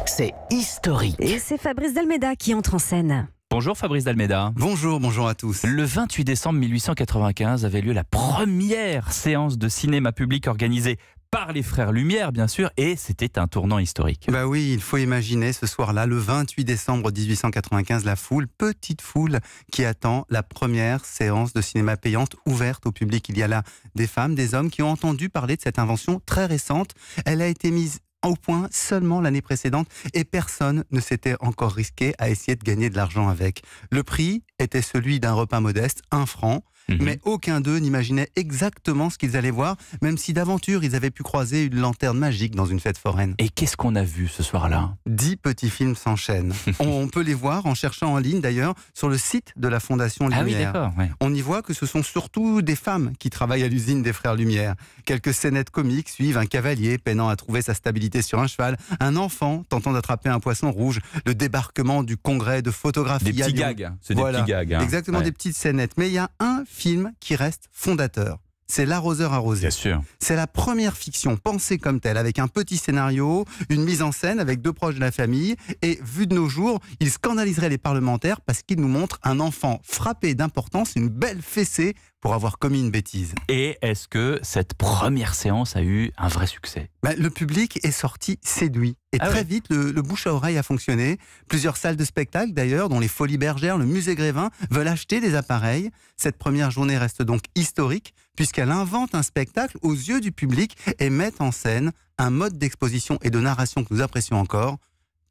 c'est historique. Et c'est Fabrice Dalméda qui entre en scène. Bonjour Fabrice Dalméda. Bonjour à tous. Le 28 décembre 1895 avait lieu la première séance de cinéma public organisée par les frères Lumière, bien sûr, et c'était un tournant historique. Bah oui, il faut imaginer ce soir-là, le 28 décembre 1895, la foule, petite foule, qui attend la première séance de cinéma payante ouverte au public. Il y a là des femmes, des hommes qui ont entendu parler de cette invention très récente. Elle a été mise au point seulement l'année précédente et personne ne s'était encore risqué à essayer de gagner de l'argent avec. Le prix était celui d'un repas modeste, 1 franc. Mais aucun d'eux n'imaginait exactement ce qu'ils allaient voir, même si d'aventure ils avaient pu croiser une lanterne magique dans une fête foraine. Et qu'est-ce qu'on a vu ce soir-là ? 10 petits films s'enchaînent. On peut les voir en cherchant en ligne d'ailleurs sur le site de la Fondation Lumière. Ah oui, d'accord. Ouais. On y voit que ce sont surtout des femmes qui travaillent à l'usine des frères Lumière. Quelques scénettes comiques suivent un cavalier peinant à trouver sa stabilité sur un cheval, un enfant tentant d'attraper un poisson rouge, le débarquement du congrès de photographie. Des petits gags. C'est Voilà, des petits gags. Hein. Exactement, Ouais. des petites scénettes. Mais il y a un film qui reste fondateur. C'est L'arroseur arrosé. Bien sûr. C'est la première fiction pensée comme telle, avec un petit scénario, une mise en scène avec 2 proches de la famille. Et vu de nos jours, il scandaliserait les parlementaires parce qu'il nous montre un enfant frappé d'importance, une belle fessée pour avoir commis une bêtise. Et est-ce que cette première séance a eu un vrai succès ? Le public est sorti séduit. Et très vite, le bouche à oreille a fonctionné. Plusieurs salles de spectacle, d'ailleurs, dont les Folies Bergères, le Musée Grévin, veulent acheter des appareils. Cette première journée reste donc historique, puisqu'elle invente un spectacle aux yeux du public et met en scène un mode d'exposition et de narration que nous apprécions encore,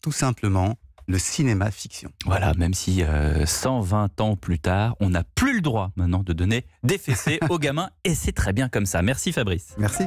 tout simplement le cinéma fiction. Voilà, même si 120 ans plus tard, on n'a plus le droit maintenant de donner des fessées aux gamins, et c'est très bien comme ça. Merci Fabrice. Merci.